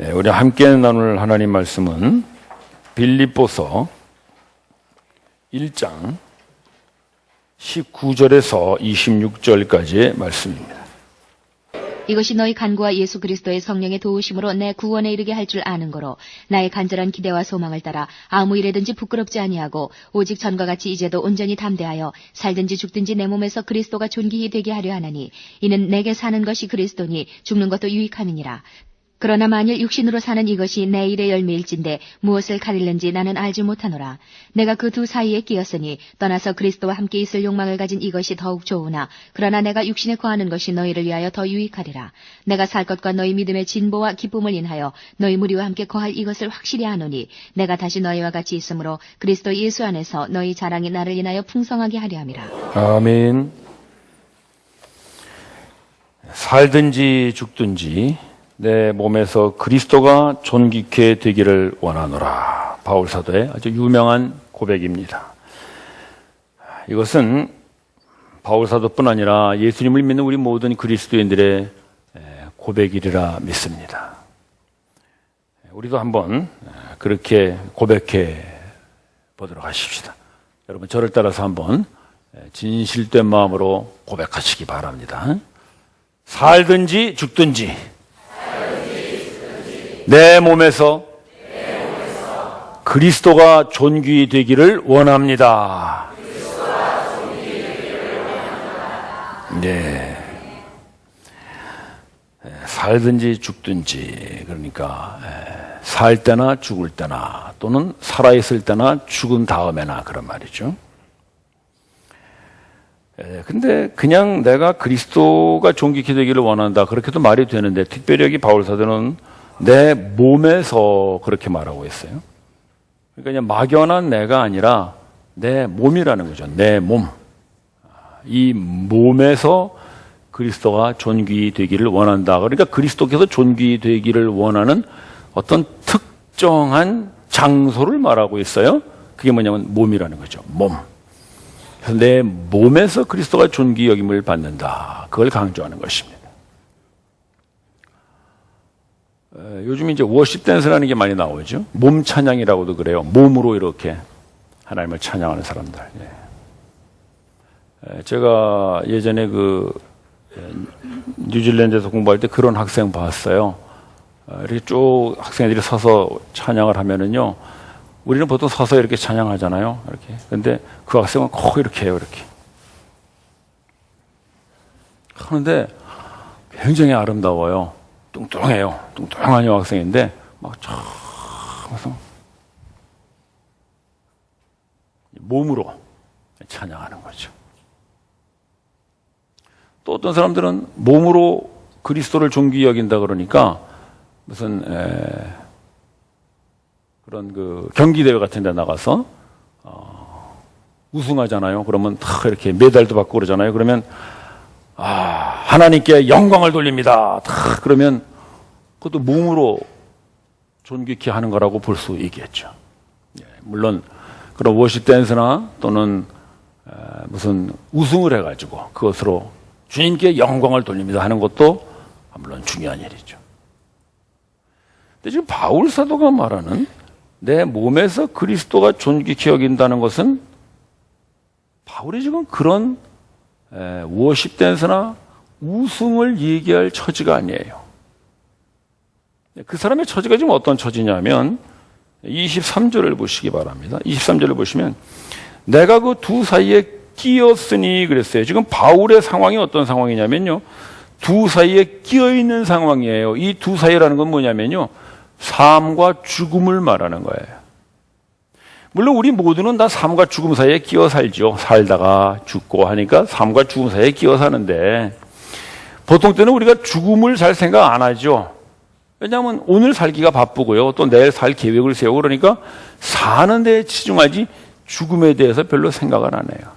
우리 함께 나눌 하나님 말씀은 빌립보서 1장 19절에서 26절까지의 말씀입니다. 이것이 너희 간구와 예수 그리스도의 성령의 도우심으로 내 구원에 이르게 할 줄 아는 거로 나의 간절한 기대와 소망을 따라 아무 일에든지 부끄럽지 아니하고 오직 전과 같이 이제도 온전히 담대하여 살든지 죽든지 내 몸에서 그리스도가 존귀히 되게 하려 하나니 이는 내게 사는 것이 그리스도니 죽는 것도 유익함이니라. 그러나 만일 육신으로 사는 이것이 내 일의 열매일진데 무엇을 가릴는지 나는 알지 못하노라. 내가 그 두 사이에 끼었으니 떠나서 그리스도와 함께 있을 욕망을 가진 이것이 더욱 좋으나 그러나 내가 육신에 거하는 것이 너희를 위하여 더 유익하리라. 내가 살 것과 너희 믿음의 진보와 기쁨을 인하여 너희 무리와 함께 거할 이것을 확실히 아노니 내가 다시 너희와 같이 있으므로 그리스도 예수 안에서 너희 자랑이 나를 인하여 풍성하게 하려 함이라. 아멘. 살든지 죽든지 내 몸에서 그리스도가 존귀케 되기를 원하노라. 바울 사도의 아주 유명한 고백입니다. 이것은 바울 사도뿐 아니라 예수님을 믿는 우리 모든 그리스도인들의 고백이리라 믿습니다. 우리도 한번 그렇게 고백해 보도록 하십시다. 여러분 저를 따라서 한번 진실된 마음으로 고백하시기 바랍니다. 살든지 죽든지 내 몸에서 그리스도가 존귀 되기를 원합니다. 네. 살든지 죽든지, 그러니까 살 때나 죽을 때나 또는 살아있을 때나 죽은 다음에나 그런 말이죠. 근데 그냥 내가 그리스도가 존귀케 되기를 원한다, 그렇게도 말이 되는데 특별히 여기 바울 사도는 내 몸에서 그렇게 말하고 있어요. 그러니까 그냥 막연한 내가 아니라 내 몸이라는 거죠. 내 몸. 이 몸에서 그리스도가 존귀 되기를 원한다. 그러니까 그리스도께서 존귀 되기를 원하는 어떤 특정한 장소를 말하고 있어요. 그게 뭐냐면 몸이라는 거죠. 몸. 그래서 내 몸에서 그리스도가 존귀 여김을 받는다. 그걸 강조하는 것입니다. 요즘 이제 워십 댄스라는 게 많이 나오죠. 몸 찬양이라고도 그래요. 몸으로 이렇게 하나님을 찬양하는 사람들. 제가 예전에 뉴질랜드에서 공부할 때 그런 학생 봤어요. 이렇게 쭉 학생들이 서서 찬양을 하면은요, 우리는 보통 서서 이렇게 찬양하잖아요. 이렇게. 근데 그 학생은 꼭 이렇게 해요. 이렇게 하는데 굉장히 아름다워요. 뚱뚱해요. 뚱뚱한 여학생인데 막 쫙 해서 몸으로 찬양하는 거죠. 또 어떤 사람들은 몸으로 그리스도를 존귀히 여긴다 그러니까 무슨 그런 경기대회 같은 데 나가서 우승하잖아요. 그러면 다 이렇게 메달도 받고 그러잖아요. 그러면 하나님께 영광을 돌립니다. 다 그러면 그것도 몸으로 존귀케 하는 거라고 볼 수 있겠죠. 물론 그런 워십 댄스나 또는 무슨 우승을 해가지고 그것으로 주님께 영광을 돌립니다 하는 것도 물론 중요한 일이죠. 근데 지금 바울 사도가 말하는 내 몸에서 그리스도가 존귀케 여긴다는 것은 바울이 지금 그런 워십 댄스나 우승을 얘기할 처지가 아니에요. 그 사람의 처지가 지금 어떤 처지냐면 23절을 보시기 바랍니다. 23절을 보시면 내가 그 두 사이에 끼었으니 그랬어요. 지금 바울의 상황이 어떤 상황이냐면요, 두 사이에 끼어 있는 상황이에요. 이 두 사이라는 건 뭐냐면요, 삶과 죽음을 말하는 거예요. 물론 우리 모두는 다 삶과 죽음 사이에 끼어 살죠. 살다가 죽고 하니까 삶과 죽음 사이에 끼어 사는데 보통 때는 우리가 죽음을 잘 생각 안 하죠. 왜냐하면 오늘 살기가 바쁘고요. 또 내일 살 계획을 세우고 그러니까 사는 데에 치중하지 죽음에 대해서 별로 생각을 안 해요.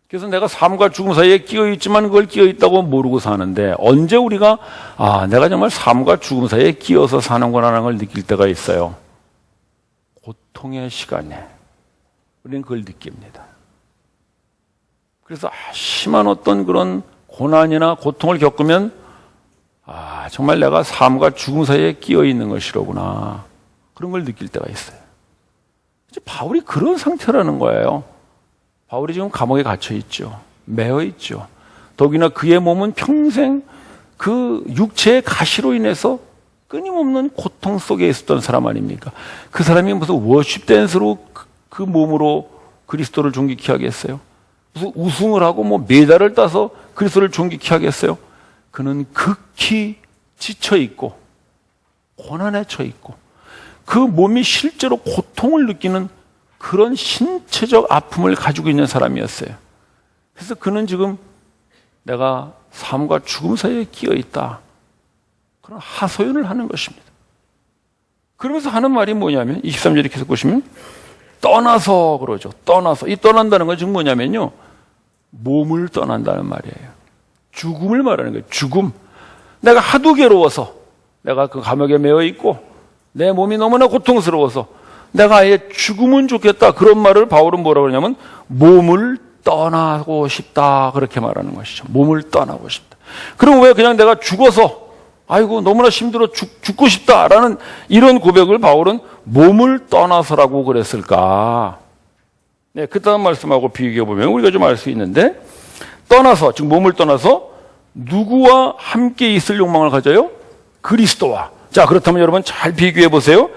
그래서 내가 삶과 죽음 사이에 끼어 있지만 그걸 끼어 있다고 모르고 사는데 언제 우리가 내가 정말 삶과 죽음 사이에 끼어서 사는구나라는 걸 느낄 때가 있어요. 고통의 시간에 우리는 그걸 느낍니다. 그래서 심한 어떤 그런 고난이나 고통을 겪으면 정말 내가 삶과 죽음 사이에 끼어 있는 것이로구나. 그런 걸 느낄 때가 있어요. 이제 바울이 그런 상태라는 거예요. 바울이 지금 감옥에 갇혀 있죠. 매여 있죠. 더욱이나 그의 몸은 평생 그 육체의 가시로 인해서 끊임없는 고통 속에 있었던 사람 아닙니까? 그 사람이 무슨 워십 댄스로 그 몸으로 그리스도를 존귀케 하겠어요? 무슨 우승을 하고 뭐 메달을 따서 그리스도를 존귀케 하겠어요? 그는 극히 지쳐 있고 고난에 처해 있고 그 몸이 실제로 고통을 느끼는 그런 신체적 아픔을 가지고 있는 사람이었어요. 그래서 그는 지금 내가 삶과 죽음 사이에 끼어 있다. 그런 하소연을 하는 것입니다. 그러면서 하는 말이 뭐냐면 23절에 계속 보시면 떠나서 그러죠. 떠나서. 이 떠난다는 건 지금 뭐냐면요. 몸을 떠난다는 말이에요. 죽음을 말하는 거예요. 죽음. 내가 하도 괴로워서 내가 그 감옥에 매여 있고 내 몸이 너무나 고통스러워서 내가 아예 죽으면 좋겠다. 그런 말을 바울은 뭐라고 그러냐면 몸을 떠나고 싶다. 그렇게 말하는 것이죠. 몸을 떠나고 싶다. 그럼 왜 그냥 내가 죽어서 아이고 너무나 힘들어 죽고 싶다라는 이런 고백을 바울은 몸을 떠나서라고 그랬을까? 네, 그 다음 말씀하고 비교해 보면 우리가 좀 알 수 있는데 떠나서, 즉 몸을 떠나서 누구와 함께 있을 욕망을 가져요? 그리스도와. 자, 그렇다면 여러분 잘 비교해 보세요.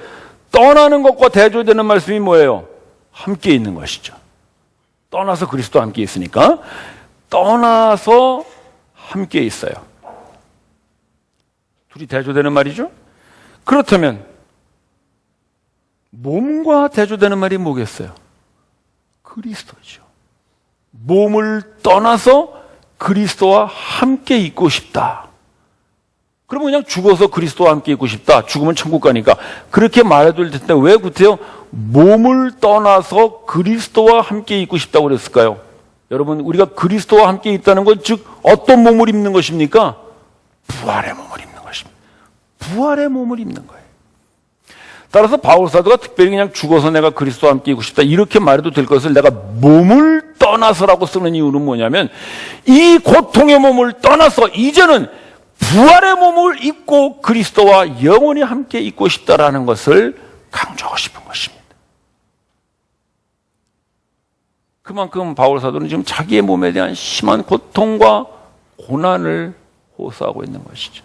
떠나는 것과 대조되는 말씀이 뭐예요? 함께 있는 것이죠. 떠나서 그리스도와 함께 있으니까 떠나서 함께 있어요. 둘이 대조되는 말이죠. 그렇다면 몸과 대조되는 말이 뭐겠어요? 그리스도죠. 몸을 떠나서 그리스도와 함께 있고 싶다. 그러면 그냥 죽어서 그리스도와 함께 있고 싶다. 죽으면 천국 가니까. 그렇게 말해도 될 텐데 왜 구태여 몸을 떠나서 그리스도와 함께 있고 싶다고 그랬을까요? 여러분, 우리가 그리스도와 함께 있다는 건 즉 어떤 몸을 입는 것입니까? 부활의 몸을 입는 것입니다. 부활의 몸을 입는 거예요. 따라서 바울 사도가 특별히 그냥 죽어서 내가 그리스도와 함께 있고 싶다 이렇게 말해도 될 것을 내가 몸을 떠나서라고 쓰는 이유는 뭐냐면 이 고통의 몸을 떠나서 이제는 부활의 몸을 입고 그리스도와 영원히 함께 있고 싶다라는 것을 강조하고 싶은 것입니다. 그만큼 바울 사도는 지금 자기의 몸에 대한 심한 고통과 고난을 호소하고 있는 것이죠.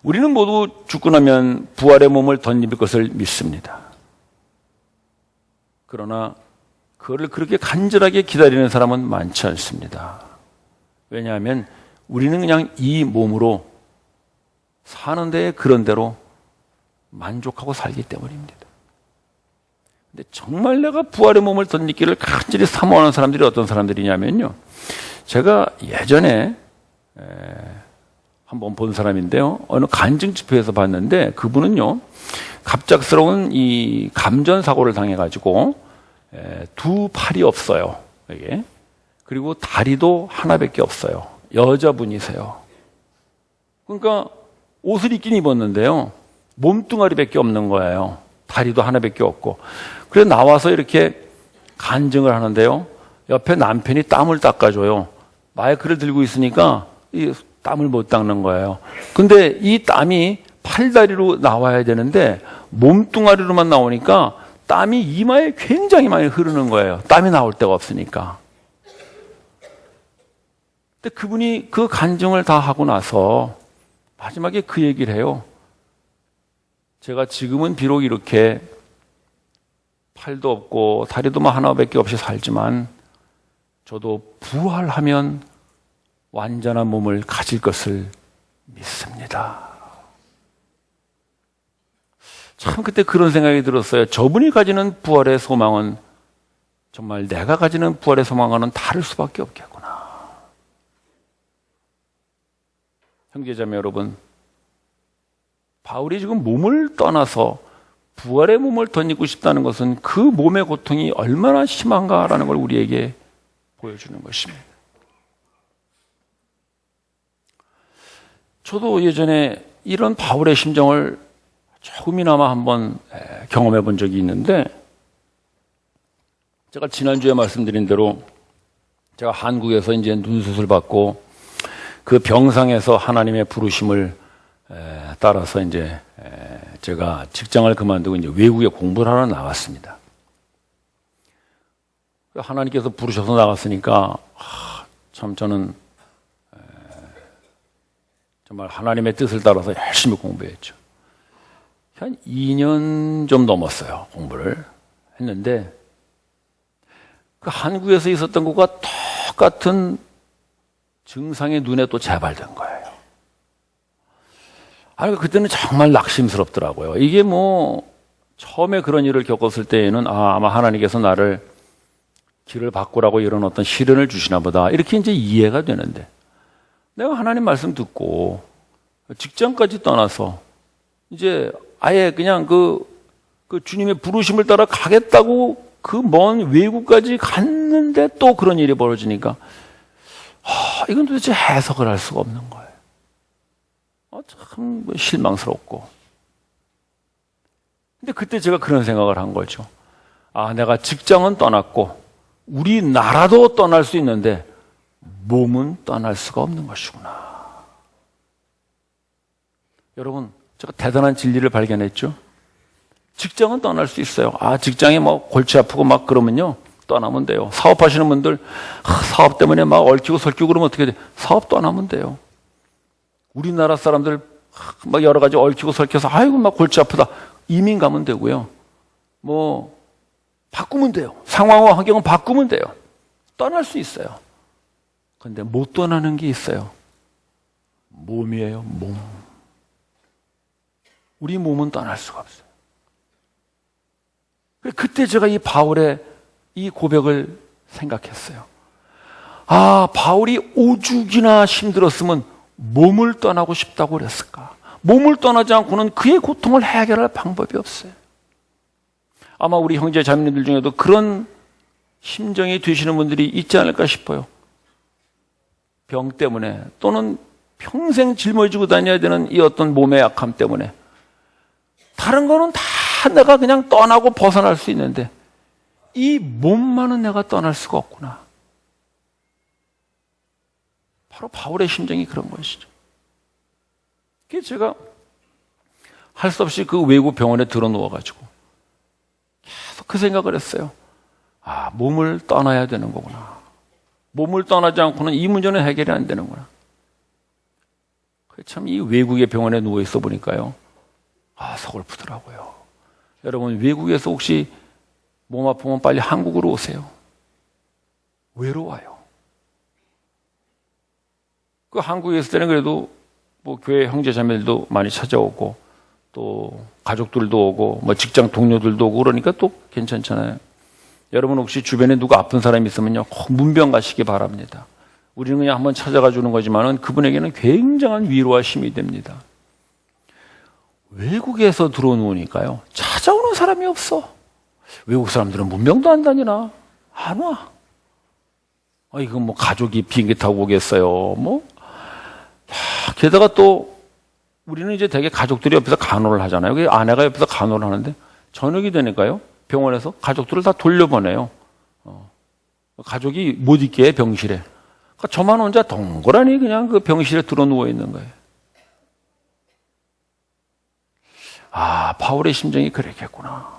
우리는 모두 죽고 나면 부활의 몸을 덧입을 것을 믿습니다. 그러나 그거를 그렇게 간절하게 기다리는 사람은 많지 않습니다. 왜냐하면 우리는 그냥 이 몸으로 사는데 그런 대로 만족하고 살기 때문입니다. 근데 정말 내가 부활의 몸을 덧입기를 간절히 사모하는 사람들이 어떤 사람들이냐면요. 제가 예전에 한번 본 사람인데요. 어느 간증 집회에서 봤는데 그분은요. 갑작스러운 이 감전 사고를 당해가지고 두 팔이 없어요. 이게. 그리고 다리도 하나밖에 없어요. 여자분이세요. 그러니까 옷을 입긴 입었는데요. 몸뚱아리밖에 없는 거예요. 다리도 하나밖에 없고. 그래서 나와서 이렇게 간증을 하는데요. 옆에 남편이 땀을 닦아줘요. 마이크를 들고 있으니까 이 땀을 못 닦는 거예요. 근데 이 땀이 팔다리로 나와야 되는데 몸뚱아리로만 나오니까 땀이 이마에 굉장히 많이 흐르는 거예요. 땀이 나올 데가 없으니까. 근데 그분이 그 간증을 다 하고 나서 마지막에 그 얘기를 해요. 제가 지금은 비록 이렇게 팔도 없고 다리도 뭐 하나밖에 없이 살지만 저도 부활하면 완전한 몸을 가질 것을 믿습니다. 참 그때 그런 생각이 들었어요. 저분이 가지는 부활의 소망은 정말 내가 가지는 부활의 소망과는 다를 수밖에 없겠구나. 형제자매 여러분, 바울이 지금 몸을 떠나서 부활의 몸을 덧입고 싶다는 것은 그 몸의 고통이 얼마나 심한가라는 걸 우리에게 보여주는 것입니다. 저도 예전에 이런 바울의 심정을 조금이나마 한번 경험해 본 적이 있는데, 제가 지난주에 말씀드린 대로 제가 한국에서 이제 눈 수술 받고 그 병상에서 하나님의 부르심을 따라서 이제 제가 직장을 그만두고 이제 외국에 공부를 하러 나갔습니다. 하나님께서 부르셔서 나갔으니까 참 저는 정말 하나님의 뜻을 따라서 열심히 공부했죠. 한 2년 좀 넘었어요. 공부를 했는데 그 한국에서 있었던 것과 똑같은 증상이 눈에 또 재발된 거예요. 아니, 그때는 정말 낙심스럽더라고요. 이게 뭐 처음에 그런 일을 겪었을 때에는 아마 하나님께서 나를 길을 바꾸라고 이런 어떤 시련을 주시나 보다 이렇게 이제 이해가 되는데, 내가 하나님 말씀 듣고 직장까지 떠나서 이제 아예 그냥 그 주님의 부르심을 따라 가겠다고 그 먼 외국까지 갔는데 또 그런 일이 벌어지니까 이건 도대체 해석을 할 수가 없는 거예요. 참 실망스럽고. 근데 그때 제가 그런 생각을 한 거죠. 내가 직장은 떠났고 우리나라도 떠날 수 있는데 몸은 떠날 수가 없는 것이구나. 여러분, 제가 대단한 진리를 발견했죠. 직장은 떠날 수 있어요. 직장에 뭐 골치 아프고 막 그러면요, 떠나면 돼요. 사업하시는 분들 사업 때문에 막 얽히고 설키고 그러면 어떻게 돼? 사업 떠나면 돼요. 우리나라 사람들 막 여러 가지 얽히고 설켜서 아이고 막 골치 아프다, 이민 가면 되고요. 뭐 바꾸면 돼요. 상황과 환경은 바꾸면 돼요. 떠날 수 있어요. 근데 못 떠나는 게 있어요. 몸이에요. 몸. 우리 몸은 떠날 수가 없어요. 그때 제가 이 바울의 이 고백을 생각했어요. 바울이 오죽이나 힘들었으면 몸을 떠나고 싶다고 그랬을까? 몸을 떠나지 않고는 그의 고통을 해결할 방법이 없어요. 아마 우리 형제 자매님들 중에도 그런 심정이 되시는 분들이 있지 않을까 싶어요. 병 때문에 또는 평생 짊어지고 다녀야 되는 이 어떤 몸의 약함 때문에. 다른 거는 다 내가 그냥 떠나고 벗어날 수 있는데 이 몸만은 내가 떠날 수가 없구나. 바로 바울의 심정이 그런 것이죠. 그래서 제가 할 수 없이 그 외국 병원에 들어 누워가지고 계속 그 생각을 했어요. 몸을 떠나야 되는 거구나. 몸을 떠나지 않고는 이 문제는 해결이 안 되는구나. 참 이 외국의 병원에 누워 있어 보니까요, 서글프더라고요. 여러분, 외국에서 혹시 몸 아프면 빨리 한국으로 오세요. 외로워요. 그 한국에 있을 때는 그래도 뭐 교회 형제 자매들도 많이 찾아오고 또 가족들도 오고 뭐 직장 동료들도 오고 그러니까 또 괜찮잖아요. 여러분, 혹시 주변에 누가 아픈 사람이 있으면요, 꼭 문병 가시기 바랍니다. 우리는 그냥 한번 찾아가 주는 거지만은 그분에게는 굉장한 위로와 힘이 됩니다. 외국에서 들어오니까요, 찾아오는 사람이 없어. 외국 사람들은 문병도 안 다니나? 안 와. 이거 뭐 가족이 비행기 타고 오겠어요. 게다가 또 우리는 이제 되게 가족들이 옆에서 간호를 하잖아요. 아내가 옆에서 간호를 하는데 저녁이 되니까요, 병원에서 가족들을 다 돌려보내요. 가족이 못 있게 해, 병실에. 그러니까 저만 혼자 덩그러니 그냥 그 병실에 들어 누워 있는 거예요. 바울의 심정이 그랬겠구나.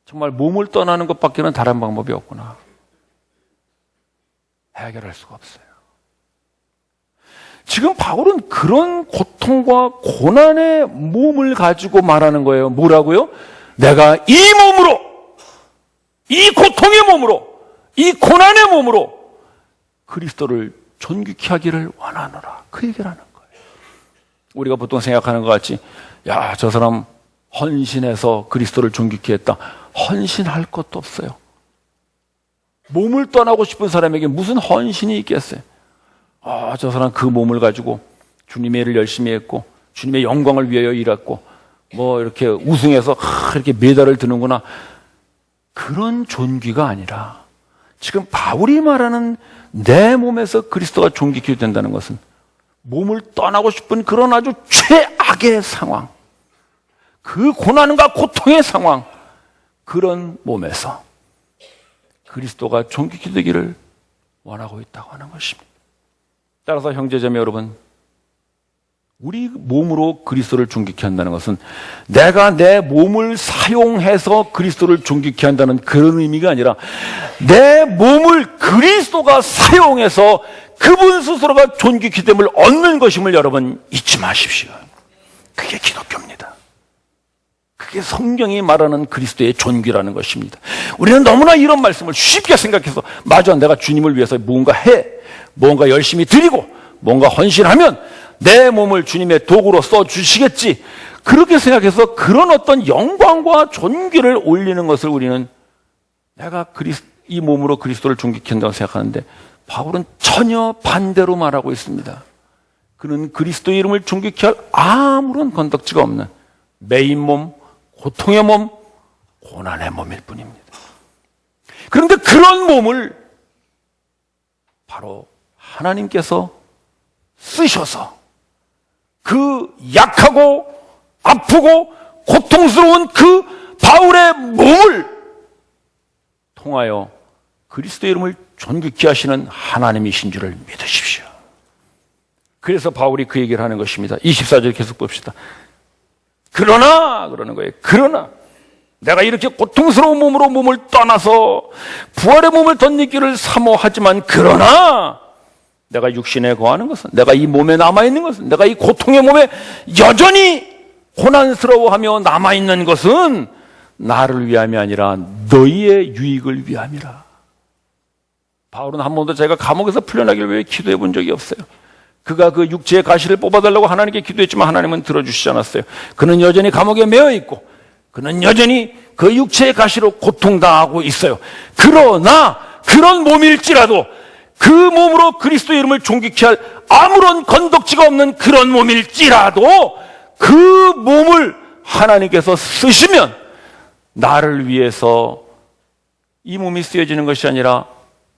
정말 몸을 떠나는 것밖에는 다른 방법이 없구나. 해결할 수가 없어요. 지금 바울은 그런 고통과 고난의 몸을 가지고 말하는 거예요. 뭐라고요? 내가 이 몸으로, 이 고통의 몸으로, 이 고난의 몸으로 그리스도를 존귀케 하기를 원하노라. 그 얘기를 하는 거예요. 우리가 보통 생각하는 것 같이, 저 사람 헌신해서 그리스도를 존귀케 했다. 헌신할 것도 없어요. 몸을 떠나고 싶은 사람에게 무슨 헌신이 있겠어요? 저 사람 그 몸을 가지고 주님의 일을 열심히 했고 주님의 영광을 위하여 일했고 뭐 이렇게 우승해서 이렇게 메달을 드는구나. 그런 존귀가 아니라 지금 바울이 말하는 내 몸에서 그리스도가 존귀케 된다는 것은 몸을 떠나고 싶은 그런 아주 최악의 상황, 그 고난과 고통의 상황, 그런 몸에서 그리스도가 존귀케 되기를 원하고 있다고 하는 것입니다. 따라서 형제자매 여러분, 우리 몸으로 그리스도를 존귀케 한다는 것은 내가 내 몸을 사용해서 그리스도를 존귀케 한다는 그런 의미가 아니라 내 몸을 그리스도가 사용해서 그분 스스로가 존귀케 됨을 얻는 것임을 여러분 잊지 마십시오. 그게 기독교입니다. 그게 성경이 말하는 그리스도의 존귀라는 것입니다. 우리는 너무나 이런 말씀을 쉽게 생각해서 맞아, 내가 주님을 위해서 뭔가 열심히 드리고 뭔가 헌신하면 내 몸을 주님의 도구로 써주시겠지, 그렇게 생각해서 그런 어떤 영광과 존귀를 올리는 것을 우리는 내가 이 몸으로 그리스도를 존귀케 한다고 생각하는데, 바울은 전혀 반대로 말하고 있습니다. 그는 그리스도의 이름을 존귀케 할 아무런 건덕지가 없는 매인 몸, 고통의 몸, 고난의 몸일 뿐입니다. 그런데 그런 몸을 바로 하나님께서 쓰셔서 그 약하고 아프고 고통스러운 그 바울의 몸을 통하여 그리스도의 이름을 존귀케 하시는 하나님이신 줄을 믿으십시오. 그래서 바울이 그 얘기를 하는 것입니다. 24절 계속 봅시다. 그러나, 그러는 거예요. 그러나 내가 이렇게 고통스러운 몸으로 몸을 떠나서 부활의 몸을 덧입기를 사모하지만, 그러나 내가 육신에 거하는 것은, 내가 이 몸에 남아있는 것은, 내가 이 고통의 몸에 여전히 고난스러워하며 남아있는 것은 나를 위함이 아니라 너희의 유익을 위함이라. 바울은 한 번도 제가 감옥에서 풀려나기를 위해 기도해 본 적이 없어요. 그가 그 육체의 가시를 뽑아달라고 하나님께 기도했지만 하나님은 들어주시지 않았어요. 그는 여전히 감옥에 매여 있고 그는 여전히 그 육체의 가시로 고통당하고 있어요. 그러나 그런 몸일지라도 그 몸으로 그리스도의 이름을 존귀케 할 아무런 건덕지가 없는 그런 몸일지라도 그 몸을 하나님께서 쓰시면 나를 위해서 이 몸이 쓰여지는 것이 아니라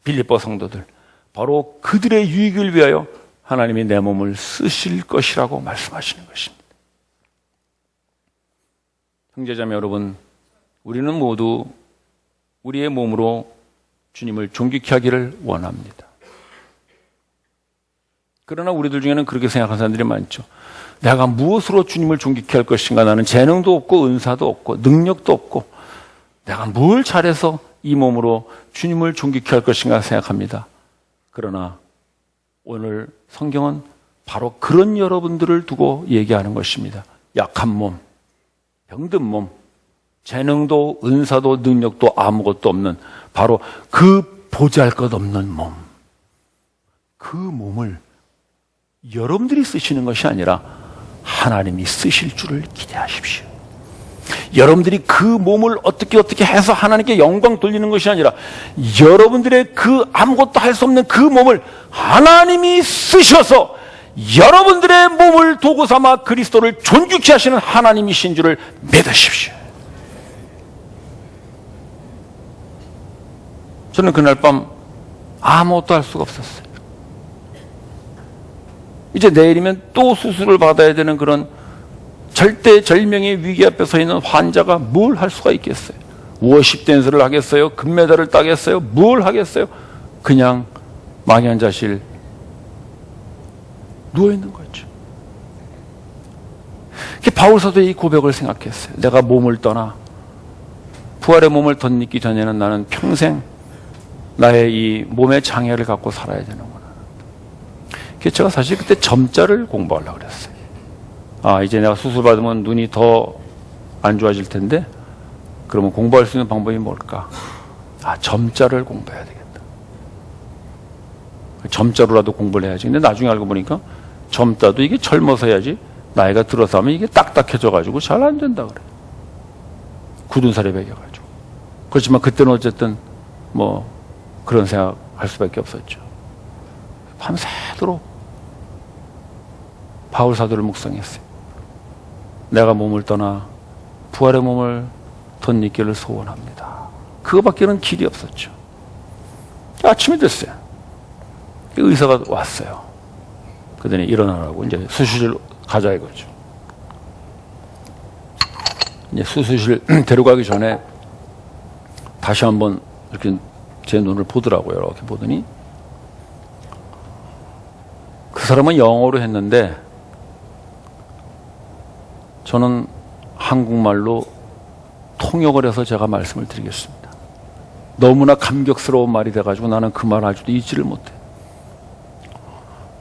빌립보 성도들, 바로 그들의 유익을 위하여 하나님이 내 몸을 쓰실 것이라고 말씀하시는 것입니다. 형제자매 여러분, 우리는 모두 우리의 몸으로 주님을 존귀케 하기를 원합니다. 그러나 우리들 중에는 그렇게 생각하는 사람들이 많죠. 내가 무엇으로 주님을 존귀케 할 것인가? 나는 재능도 없고 은사도 없고 능력도 없고 내가 뭘 잘해서 이 몸으로 주님을 존귀케 할 것인가 생각합니다. 그러나 오늘 성경은 바로 그런 여러분들을 두고 얘기하는 것입니다. 약한 몸, 병든 몸, 재능도 은사도 능력도 아무것도 없는 바로 그 보잘것없는 몸, 그 몸을 여러분들이 쓰시는 것이 아니라 하나님이 쓰실 줄을 기대하십시오. 여러분들이 그 몸을 어떻게 해서 하나님께 영광 돌리는 것이 아니라 여러분들의 그 아무것도 할 수 없는 그 몸을 하나님이 쓰셔서 여러분들의 몸을 도구 삼아 그리스도를 존귀케 하시는 하나님이신 줄을 믿으십시오. 저는 그날 밤 아무것도 할 수가 없었어요. 이제 내일이면 또 수술을 받아야 되는 그런 절대절명의 위기 앞에 서 있는 환자가 뭘 할 수가 있겠어요? 워십 댄스를 하겠어요? 금메달을 따겠어요? 뭘 하겠어요? 그냥 망연자실 누워있는 거죠. 바울 사도의 이 고백을 생각했어요. 내가 몸을 떠나 부활의 몸을 덧입기 전에는 나는 평생 나의 이 몸의 장애를 갖고 살아야 되는구나. 제가 사실 그때 점자를 공부하려고 그랬어요. 이제 내가 수술 받으면 눈이 더 안 좋아질 텐데 그러면 공부할 수 있는 방법이 뭘까? 점자를 공부해야 되겠다. 점자로라도 공부를 해야지. 근데 나중에 알고 보니까 점자도 이게 젊어서 해야지 나이가 들어서 하면 이게 딱딱해져가지고 잘 안 된다 그래. 굳은 살에 배겨가지고. 그렇지만 그때는 어쨌든 뭐 그런 생각할 수밖에 없었죠. 밤새도록 바울 사도를 묵상했어요. 내가 몸을 떠나 부활의 몸을 덧입기를 소원합니다. 그거밖에는 길이 없었죠. 아침이 됐어요. 의사가 왔어요. 그더니 일어나라고 이제 수술실 가자 이거죠. 이제 수술실 데려가기 전에 다시 한번 이렇게 제 눈을 보더라고요. 이렇게 보더니 그 사람은 영어로 했는데 저는 한국말로 통역을 해서 제가 말씀을 드리겠습니다. 너무나 감격스러운 말이 돼가지고 나는 그 말 아직도 잊지를 못해.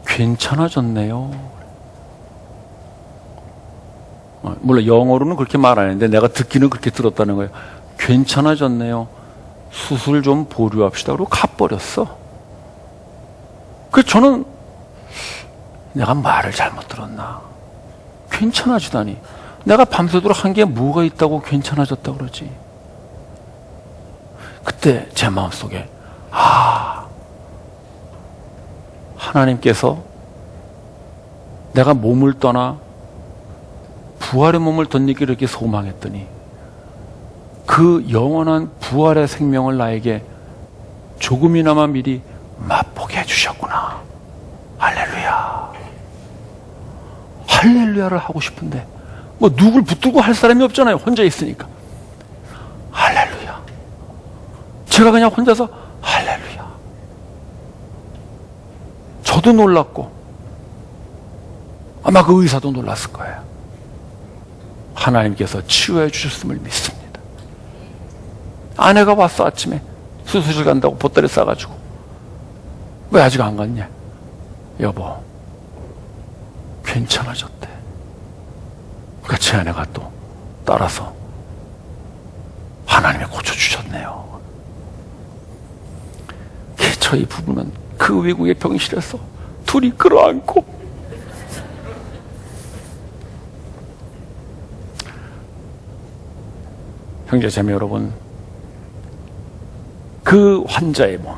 괜찮아졌네요. 물론 영어로는 그렇게 말 안 했는데 내가 듣기는 그렇게 들었다는 거예요. 괜찮아졌네요. 수술 좀 보류합시다. 그러고 가버렸어. 그래서 저는 내가 말을 잘못 들었나. 괜찮아지다니. 내가 밤새도록 한 게 뭐가 있다고 괜찮아졌다 그러지. 그때 제 마음속에 하나님께서 내가 몸을 떠나 부활의 몸을 덧입기를 이렇게 소망했더니 그 영원한 부활의 생명을 나에게 조금이나마 미리 맛보게 해주셨구나. 할렐루야. 할렐루야를 하고 싶은데 뭐 누굴 붙들고 할 사람이 없잖아요. 혼자 있으니까. 할렐루야. 제가 그냥 혼자서 할렐루야. 저도 놀랐고 아마 그 의사도 놀랐을 거예요. 하나님께서 치유해 주셨음을 믿습니다. 아내가 왔어. 아침에 수술실 간다고 보따리 싸가지고. 왜 아직 안 갔냐? 여보, 괜찮아졌대. 그러니까 제 아내가 또 따라서 하나님이 고쳐주셨네요. 저희 부부는 그 외국의 병실에서 둘이 끌어안고 형제자매 여러분, 그 환자의 몸,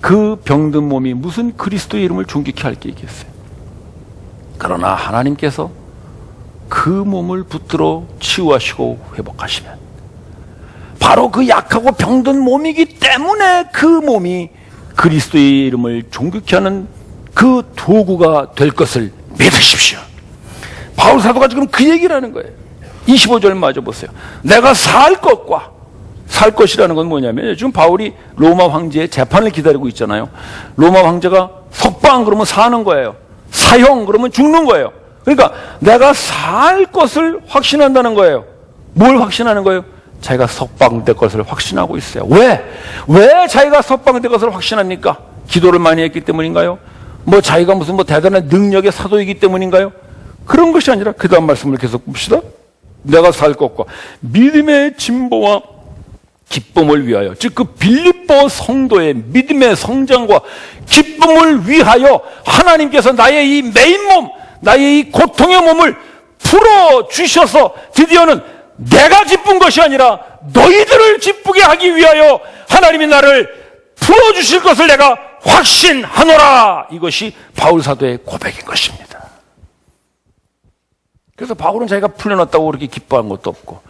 그 병든 몸이 무슨 그리스도의 이름을 존귀케 할 게 있겠어요. 그러나 하나님께서 그 몸을 붙들어 치유하시고 회복하시면 바로 그 약하고 병든 몸이기 때문에 그 몸이 그리스도의 이름을 존귀케 하는 그 도구가 될 것을 믿으십시오. 바울 사도가 지금 그 얘기를 하는 거예요. 25절 맞아 보세요. 내가 살 것과, 살 것이라는 건 뭐냐면 지금 바울이 로마 황제의 재판을 기다리고 있잖아요. 로마 황제가 석방 그러면 사는 거예요. 사형 그러면 죽는 거예요. 그러니까 내가 살 것을 확신한다는 거예요. 뭘 확신하는 거예요? 자기가 석방될 것을 확신하고 있어요. 왜 자기가 석방될 것을 확신합니까? 기도를 많이 했기 때문인가요? 뭐 자기가 무슨 뭐 대단한 능력의 사도이기 때문인가요? 그런 것이 아니라 그 다음 말씀을 계속 봅시다. 내가 살 것과 믿음의 진보와 기쁨을 위하여, 즉 그 빌립보 성도의 믿음의 성장과 기쁨을 위하여 하나님께서 나의 이 메인 몸, 나의 이 고통의 몸을 풀어주셔서 드디어는 내가 기쁜 것이 아니라 너희들을 기쁘게 하기 위하여 하나님이 나를 풀어주실 것을 내가 확신하노라. 이것이 바울 사도의 고백인 것입니다. 그래서 바울은 자기가 풀려났다고 그렇게 기뻐한 것도 없고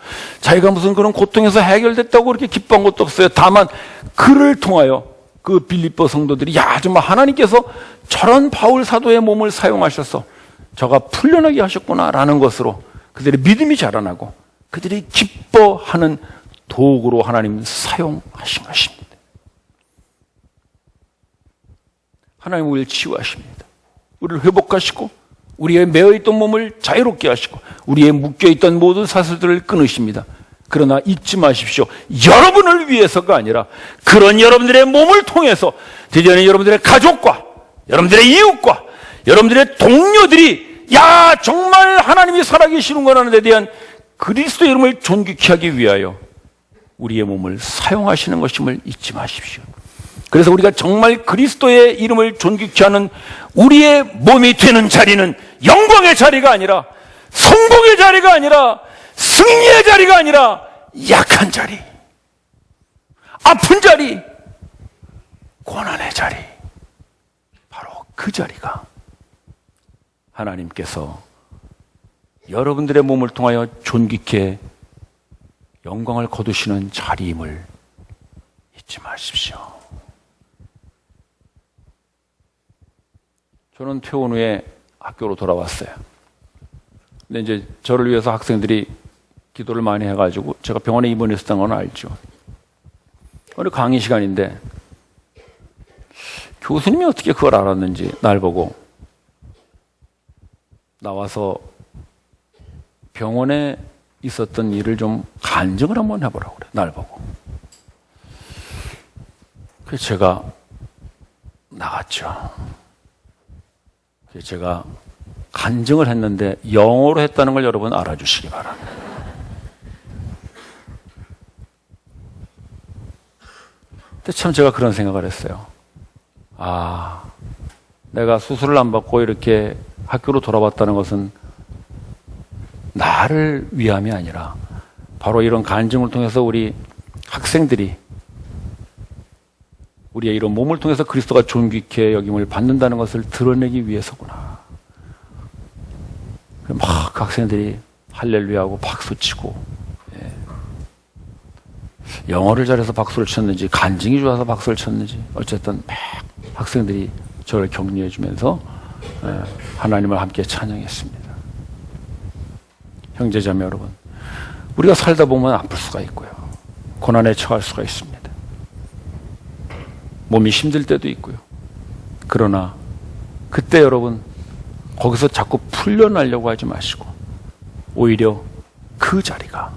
자기가 무슨 그런 고통에서 해결됐다고 그렇게 기뻐한 것도 없어요. 다만 그를 통하여 그 빌립보 성도들이 야 정말 하나님께서 저런 바울 사도의 몸을 사용하셔서 저가 풀려나게 하셨구나라는 것으로 그들의 믿음이 자라나고 그들이 기뻐하는 도구로 하나님 사용하신 것입니다. 하나님 우리를 치유하십니다. 우리를 회복하시고 우리의 매어있던 몸을 자유롭게 하시고 우리의 묶여있던 모든 사슬들을 끊으십니다. 그러나 잊지 마십시오. 여러분을 위해서가 아니라 그런 여러분들의 몸을 통해서 드디어는 여러분들의 가족과 여러분들의 이웃과 여러분들의 동료들이 야 정말 하나님이 살아계시는구나 하는 데 대한 그리스도의 이름을 존귀케 하기 위하여 우리의 몸을 사용하시는 것임을 잊지 마십시오. 그래서 우리가 정말 그리스도의 이름을 존귀케 하는 우리의 몸이 되는 자리는 영광의 자리가 아니라 성공의 자리가 아니라 승리의 자리가 아니라 약한 자리, 아픈 자리, 고난의 자리, 바로 그 자리가 하나님께서 여러분들의 몸을 통하여 존귀케 영광을 거두시는 자리임을 잊지 마십시오. 저는 퇴원 후에 학교로 돌아왔어요. 근데 이제 저를 위해서 학생들이 기도를 많이 해가지고 제가 병원에 입원했었던 건 알죠. 오늘 강의 시간인데 교수님이 어떻게 그걸 알았는지 날 보고 나와서 병원에 있었던 일을 좀 간증을 한번 해보라고 그래. 날 보고. 그래서 제가 나갔죠. 그래서 제가 간증을 했는데 영어로 했다는 걸 여러분 알아주시기 바랍니다. 근데 참 제가 그런 생각을 했어요. 아, 내가 수술을 안 받고 이렇게 학교로 돌아왔다는 것은 나를 위함이 아니라 바로 이런 간증을 통해서 우리 학생들이 우리의 이런 몸을 통해서 그리스도가 존귀케 여김을 받는다는 것을 드러내기 위해서구나. 막 그 학생들이 할렐루야하고 박수치고, 예. 영어를 잘해서 박수를 쳤는지 간증이 좋아서 박수를 쳤는지 어쨌든 막 학생들이 저를 격려해 주면서 하나님을 함께 찬양했습니다. 형제자매 여러분, 우리가 살다 보면 아플 수가 있고요. 고난에 처할 수가 있습니다. 몸이 힘들 때도 있고요. 그러나 그때 여러분 거기서 자꾸 풀려나려고 하지 마시고 오히려 그 자리가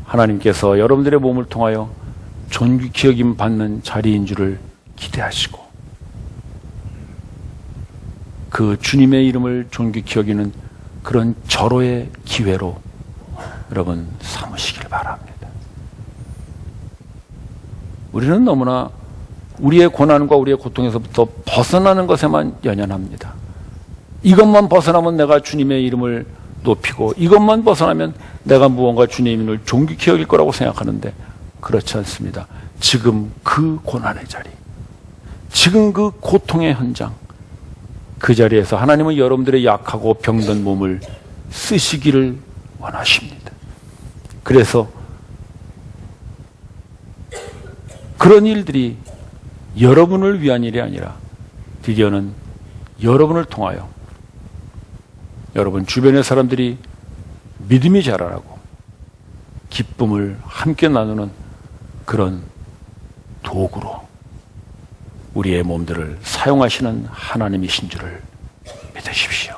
하나님께서 여러분들의 몸을 통하여 존귀케 여김 받는 자리인 줄을 기대하시고 그 주님의 이름을 존귀케 여기는 그런 절호의 기회로 여러분 삼으시길 바랍니다. 우리는 너무나 우리의 고난과 우리의 고통에서부터 벗어나는 것에만 연연합니다. 이것만 벗어나면 내가 주님의 이름을 높이고 이것만 벗어나면 내가 무언가 주님의 이름을 존귀케 여길 거라고 생각하는데 그렇지 않습니다. 지금 그 고난의 자리, 지금 그 고통의 현장, 그 자리에서 하나님은 여러분들의 약하고 병든 몸을 쓰시기를 원하십니다. 그래서 그런 일들이 여러분을 위한 일이 아니라 드디어는 여러분을 통하여 여러분 주변의 사람들이 믿음이 자라라고 기쁨을 함께 나누는 그런 도구로 우리의 몸들을 사용하시는 하나님이신 줄을 믿으십시오.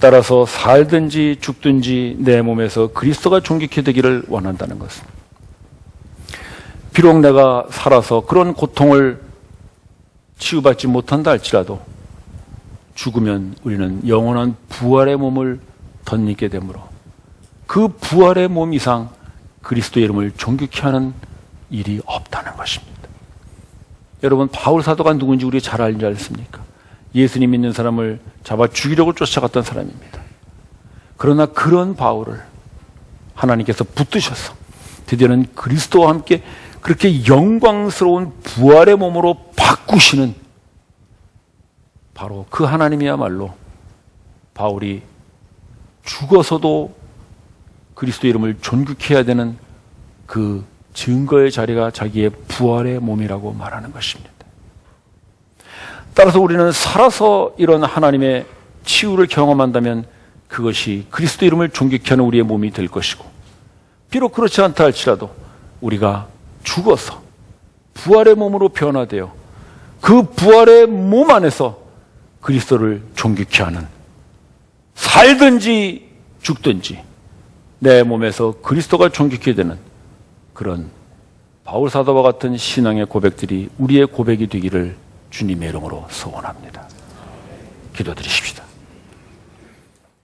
따라서 살든지 죽든지 내 몸에서 그리스도가 존귀케 되기를 원한다는 것은 비록 내가 살아서 그런 고통을 치유받지 못한다 할지라도 죽으면 우리는 영원한 부활의 몸을 덧입게 되므로 그 부활의 몸 이상 그리스도의 이름을 존귀케 하는 일이 없다는 것입니다. 여러분 바울 사도가 누군지 우리 잘 알지 않습니까? 예수님 믿는 사람을 잡아 죽이려고 쫓아갔던 사람입니다. 그러나 그런 바울을 하나님께서 붙드셔서 드디어는 그리스도와 함께 그렇게 영광스러운 부활의 몸으로 바꾸시는 바로 그 하나님이야말로 바울이 죽어서도 그리스도의 이름을 존귀케 해야 되는 그 증거의 자리가 자기의 부활의 몸이라고 말하는 것입니다. 따라서 우리는 살아서 이런 하나님의 치유를 경험한다면 그것이 그리스도 이름을 존귀케 하는 우리의 몸이 될 것이고 비록 그렇지 않다 할지라도 우리가 죽어서 부활의 몸으로 변화되어 그 부활의 몸 안에서 그리스도를 존귀케 하는 살든지 죽든지 내 몸에서 그리스도가 존귀케 되는 그런 바울 사도와 같은 신앙의 고백들이 우리의 고백이 되기를 주님의 이름으로 소원합니다. 기도드리십시다.